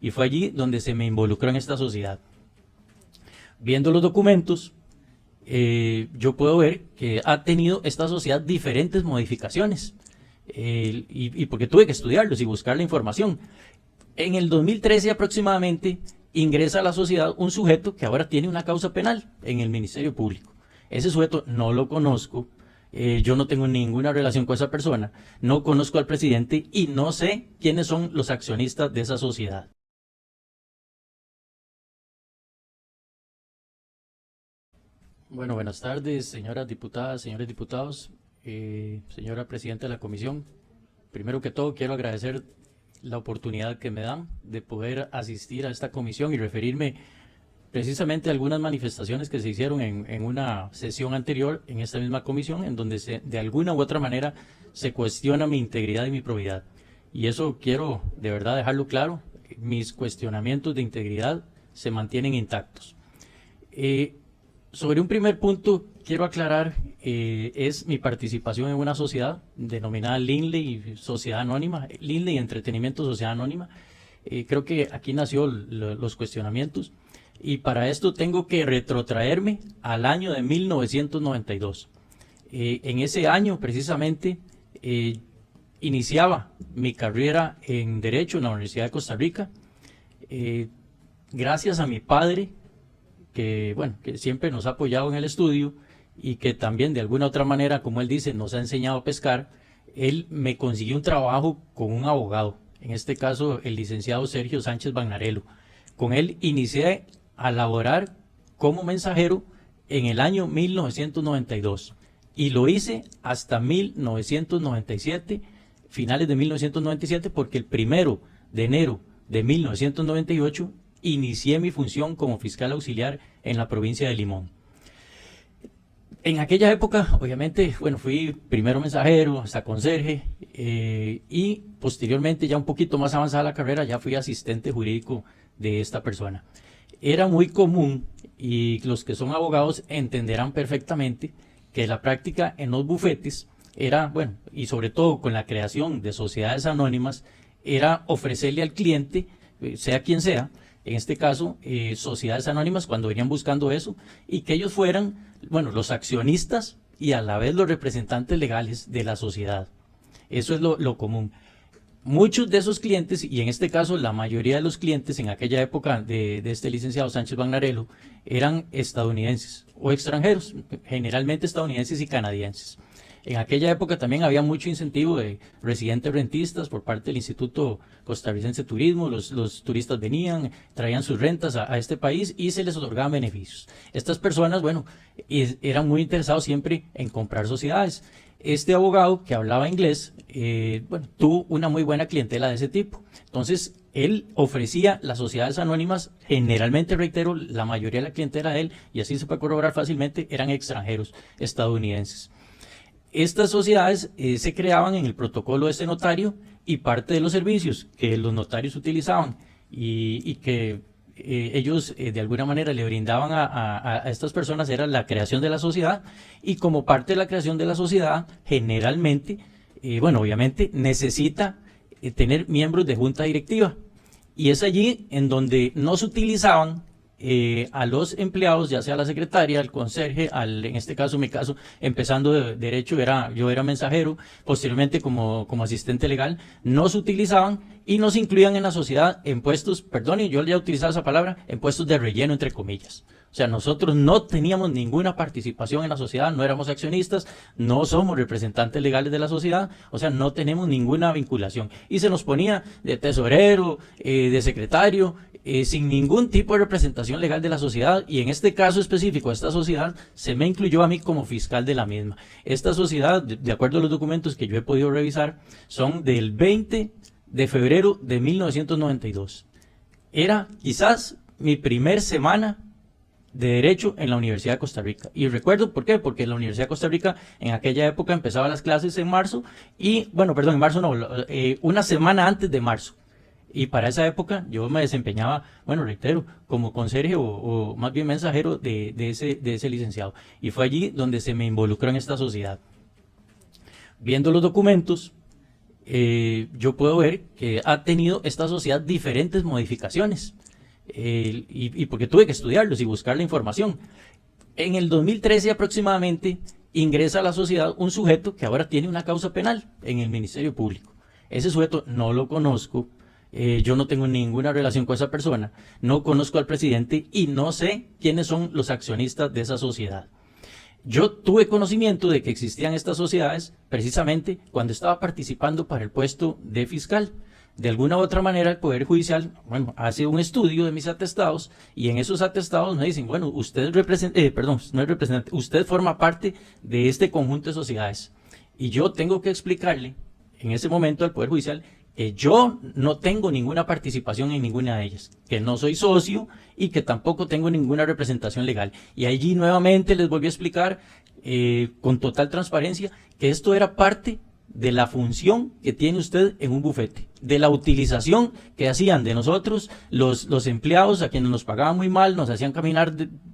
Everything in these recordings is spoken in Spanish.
y fue allí donde se me involucró en esta sociedad. Viendo los documentos, yo puedo ver que ha tenido esta sociedad diferentes modificaciones, y porque tuve que estudiarlos y buscar la información. En el 2013 aproximadamente ingresa a la sociedad un sujeto que ahora tiene una causa penal en el Ministerio Público. Ese sujeto no lo conozco, yo no tengo ninguna relación con esa persona, no conozco al presidente y no sé quiénes son los accionistas de esa sociedad. Bueno, buenas tardes, señoras diputadas, señores diputados, señora presidenta de la comisión. Primero que todo, quiero agradecer la oportunidad que me dan de poder asistir a esta comisión y referirme precisamente a algunas manifestaciones que se hicieron en una sesión anterior en esta misma comisión, en donde de alguna u otra manera se cuestiona mi integridad y mi probidad. Y eso quiero de verdad dejarlo claro, mis cuestionamientos de integridad se mantienen intactos. Sobre un primer punto, quiero aclarar, es mi participación en una sociedad denominada Linley Sociedad Anónima, Linley Entretenimiento Sociedad Anónima. Creo que aquí nació los cuestionamientos y para esto tengo que retrotraerme al año de 1992. En ese año, precisamente, iniciaba mi carrera en Derecho en la Universidad de Costa Rica. Gracias a mi padre, que siempre nos ha apoyado en el estudio y que también de alguna otra manera, como él dice, nos ha enseñado a pescar, él me consiguió un trabajo con un abogado, en este caso el licenciado Sergio Sánchez Bagnarello. Con él inicié a laborar como mensajero en el año 1992 y lo hice hasta 1997, finales de 1997, porque el 1 de enero de 1998 inicié mi función como fiscal auxiliar en la provincia de Limón. En aquella época, obviamente, fui primero mensajero, hasta conserje, y posteriormente, ya un poquito más avanzada la carrera, ya fui asistente jurídico de esta persona. Era muy común, y los que son abogados entenderán perfectamente, que la práctica en los bufetes era, y sobre todo con la creación de sociedades anónimas, era ofrecerle al cliente, sea quien sea, en este caso, sociedades anónimas, cuando venían buscando eso, y que ellos fueran, los accionistas y a la vez los representantes legales de la sociedad. Eso es lo común. Muchos de esos clientes, y en este caso la mayoría de los clientes en aquella época de este licenciado Sánchez Bagnarello, eran estadounidenses o extranjeros, generalmente estadounidenses y canadienses. En aquella época también había mucho incentivo de residentes rentistas por parte del Instituto Costarricense de Turismo. Los turistas venían, traían sus rentas a este país y se les otorgaban beneficios. Estas personas, eran muy interesados siempre en comprar sociedades. Este abogado que hablaba inglés, tuvo una muy buena clientela de ese tipo. Entonces, él ofrecía las sociedades anónimas, generalmente, reitero, la mayoría de la clientela de él, y así se puede corroborar fácilmente, eran extranjeros, estadounidenses. Estas sociedades se creaban en el protocolo de este notario y parte de los servicios que los notarios utilizaban y que ellos de alguna manera le brindaban a estas personas era la creación de la sociedad, y como parte de la creación de la sociedad generalmente, obviamente necesita tener miembros de junta directiva, y es allí en donde no se utilizaban a los empleados, ya sea la secretaria, el conserje, en este caso, mi caso, empezando de derecho, yo era mensajero, posteriormente como asistente legal, no se utilizaban y no se incluían en la sociedad en puestos, perdone, yo ya he utilizado esa palabra, en puestos de relleno, entre comillas. O sea, nosotros no teníamos ninguna participación en la sociedad, no éramos accionistas, no somos representantes legales de la sociedad, o sea, no tenemos ninguna vinculación. Y se nos ponía de tesorero, de secretario, sin ningún tipo de representación legal de la sociedad, y en este caso específico, esta sociedad se me incluyó a mí como fiscal de la misma. Esta sociedad, de acuerdo a los documentos que yo he podido revisar, son del 20 de febrero de 1992. Era quizás mi primer semana de Derecho en la Universidad de Costa Rica. Y recuerdo por qué, porque la Universidad de Costa Rica en aquella época empezaba las clases en marzo, y, en marzo no, una semana antes de marzo. Y para esa época yo me desempeñaba, reitero, como conserje o más bien mensajero de ese licenciado. Y fue allí donde se me involucró en esta sociedad. Viendo los documentos, yo puedo ver que ha tenido esta sociedad diferentes modificaciones. Y porque tuve que estudiarlos y buscar la información. En el 2013 aproximadamente ingresa a la sociedad un sujeto que ahora tiene una causa penal en el Ministerio Público. Ese sujeto no lo conozco, yo no tengo ninguna relación con esa persona, no conozco al presidente y no sé quiénes son los accionistas de esa sociedad. Yo tuve conocimiento de que existían estas sociedades precisamente cuando estaba participando para el puesto de fiscal. De alguna u otra manera el Poder Judicial, bueno, hace un estudio de mis atestados y en esos atestados me dicen, bueno, usted no es representante, usted forma parte de este conjunto de sociedades. Y yo tengo que explicarle en ese momento al Poder Judicial que yo no tengo ninguna participación en ninguna de ellas, que no soy socio y que tampoco tengo ninguna representación legal. Y allí nuevamente les volví a explicar con total transparencia que esto era parte de la función que tiene usted en un bufete, de la utilización que hacían de nosotros los empleados a quienes nos pagaban muy mal, nos hacían caminar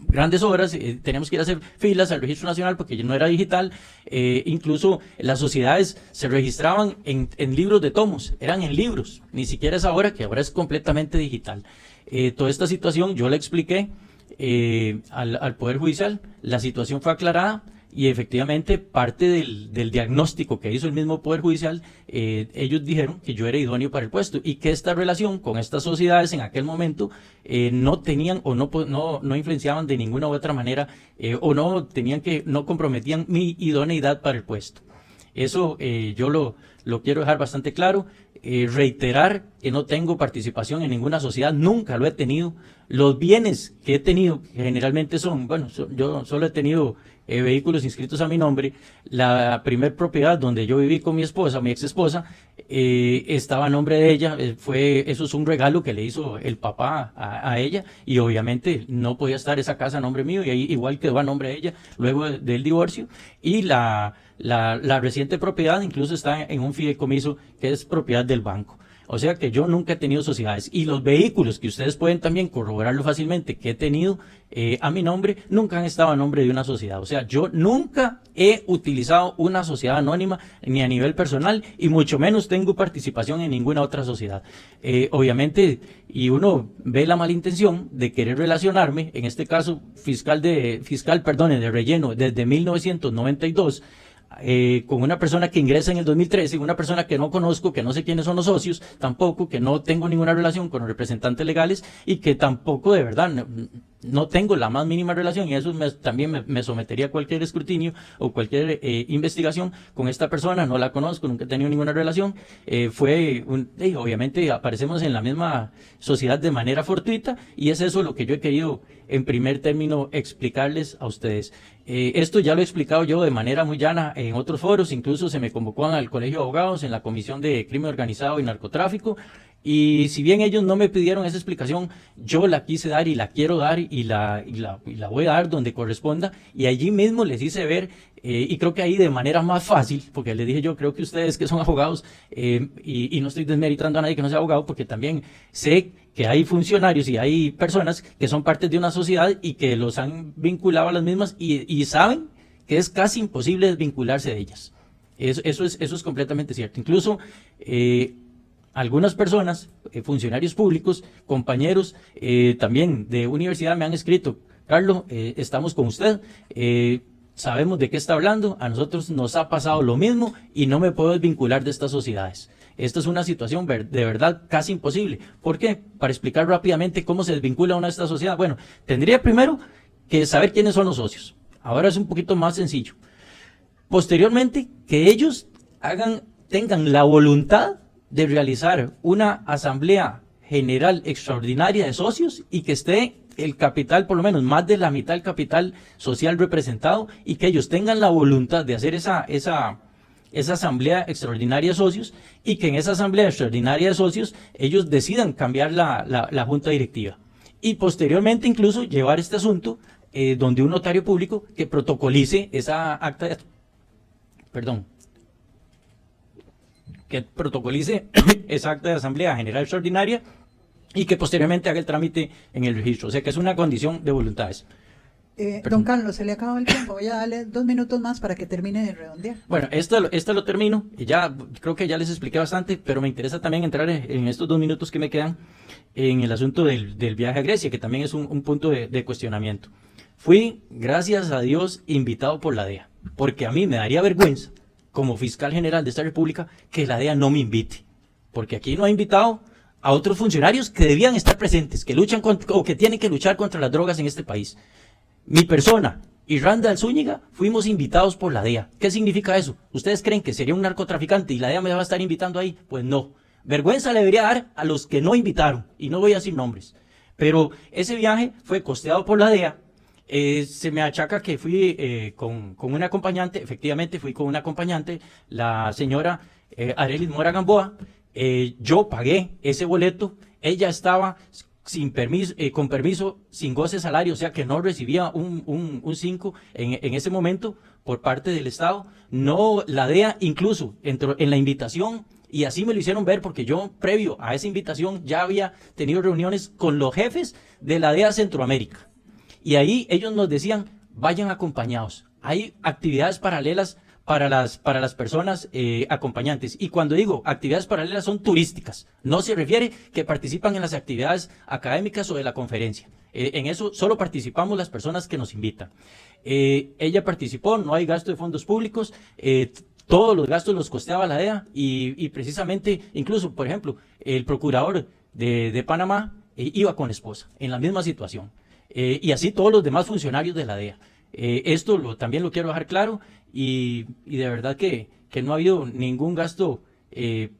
grandes horas, teníamos que ir a hacer filas al Registro Nacional porque no era digital, incluso las sociedades se registraban en libros de tomos, eran en libros, ni siquiera es ahora, que ahora es completamente digital. Toda esta situación yo la expliqué al Poder Judicial, la situación fue aclarada. Y efectivamente parte del diagnóstico que hizo el mismo Poder Judicial, ellos dijeron que yo era idóneo para el puesto y que esta relación con estas sociedades en aquel momento no tenían o no influenciaban de ninguna u otra manera o no comprometían mi idoneidad para el puesto. Eso yo lo quiero dejar bastante claro. Reiterar que no tengo participación en ninguna sociedad, nunca lo he tenido. Los bienes que he tenido generalmente yo solo he tenido vehículos inscritos a mi nombre. La primer propiedad donde yo viví con mi esposa, mi ex esposa, estaba a nombre de ella. Eso es un regalo que le hizo el papá a ella y obviamente no podía estar esa casa a nombre mío y ahí igual quedó a nombre de ella luego del divorcio. Y la reciente propiedad incluso está en un fideicomiso que es propiedad del banco. O sea que yo nunca he tenido sociedades. Y los vehículos, que ustedes pueden también corroborarlo fácilmente, que he tenido a mi nombre, nunca han estado a nombre de una sociedad. O sea, yo nunca he utilizado una sociedad anónima, ni a nivel personal, y mucho menos tengo participación en ninguna otra sociedad. Obviamente, y uno ve la malintención de querer relacionarme, en este caso, de relleno, desde 1992, con una persona que ingresa en el 2013, una persona que no conozco, que no sé quiénes son los socios, tampoco, que no tengo ninguna relación con los representantes legales y que tampoco de verdad no tengo la más mínima relación, y eso también me sometería a cualquier escrutinio o cualquier investigación con esta persona. No la conozco, nunca he tenido ninguna relación. Obviamente aparecemos en la misma sociedad de manera fortuita y es eso lo que yo he querido en primer término explicarles a ustedes. Esto ya lo he explicado yo de manera muy llana en otros foros, incluso se me convocó al Colegio de Abogados en la Comisión de Crimen Organizado y Narcotráfico, y si bien ellos no me pidieron esa explicación, yo la quise dar y la quiero dar y la voy a dar donde corresponda, y allí mismo les hice ver, y creo que ahí de manera más fácil, porque les dije yo, creo que ustedes que son abogados, y no estoy desmeritando a nadie que no sea abogado, porque también sé que hay funcionarios y hay personas que son parte de una sociedad y que los han vinculado a las mismas y saben que es casi imposible desvincularse de ellas. Eso es completamente cierto. Incluso algunas personas, funcionarios públicos, compañeros también de universidad me han escrito: Carlos, estamos con usted, sabemos de qué está hablando, a nosotros nos ha pasado lo mismo y no me puedo desvincular de estas sociedades. Esta es una situación de verdad casi imposible. ¿Por qué? Para explicar rápidamente cómo se desvincula una de estas sociedades. Bueno, tendría primero que saber quiénes son los socios. Ahora es un poquito más sencillo. Posteriormente, que ellos tengan la voluntad de realizar una asamblea general extraordinaria de socios y que esté el capital, por lo menos más de la mitad del capital social representado, y que ellos tengan la voluntad de hacer esa asamblea extraordinaria de socios, y que en esa asamblea extraordinaria de socios ellos decidan cambiar la junta directiva. Y posteriormente incluso llevar este asunto donde un notario público que protocolice esa acta de asamblea general extraordinaria y que posteriormente haga el trámite en el registro. O sea que es una condición de voluntades. Don Carlos, se le acabó el tiempo. Voy a darle 2 minutos más para que termine de redondear. Bueno, esto lo termino, y ya creo que ya les expliqué bastante, pero me interesa también entrar en estos 2 minutos que me quedan en el asunto del viaje a Grecia, que también es un punto de cuestionamiento. Fui, gracias a Dios, invitado por la DEA, porque a mí me daría vergüenza, como fiscal general de esta república, que la DEA no me invite, porque aquí no ha invitado a otros funcionarios que debían estar presentes, que luchan o que tienen que luchar contra las drogas en este país. Mi persona y Randall Zúñiga fuimos invitados por la DEA. ¿Qué significa eso? ¿Ustedes creen que sería un narcotraficante y la DEA me va a estar invitando ahí? Pues no. Vergüenza le debería dar a los que no invitaron, y no voy a decir nombres. Pero ese viaje fue costeado por la DEA. Se me achaca que fui con una acompañante. Efectivamente fui con una acompañante, la señora Arelis Mora Gamboa. Yo pagué ese boleto. Ella estaba sin permiso, con permiso, sin goce salario, o sea que no recibía un 5 en ese momento por parte del Estado. No, la DEA incluso entró en la invitación, y así me lo hicieron ver, porque yo, previo a esa invitación, ya había tenido reuniones con los jefes de la DEA Centroamérica. Y ahí ellos nos decían, vayan acompañados. Hay actividades paralelas para las personas acompañantes. Y cuando digo actividades paralelas, son turísticas. No se refiere que participan en las actividades académicas o de la conferencia. En eso solo participamos las personas que nos invitan. Ella participó, no hay gasto de fondos públicos. Todos los gastos los costeaba la DEA, y precisamente, incluso, por ejemplo, el procurador de Panamá iba con la esposa, en la misma situación. Y así todos los demás funcionarios de la DEA. Esto también lo quiero dejar claro, y de verdad que no ha habido ningún gasto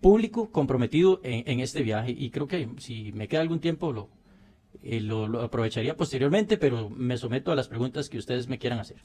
público comprometido en este viaje, y creo que si me queda algún tiempo lo aprovecharía posteriormente, pero me someto a las preguntas que ustedes me quieran hacer.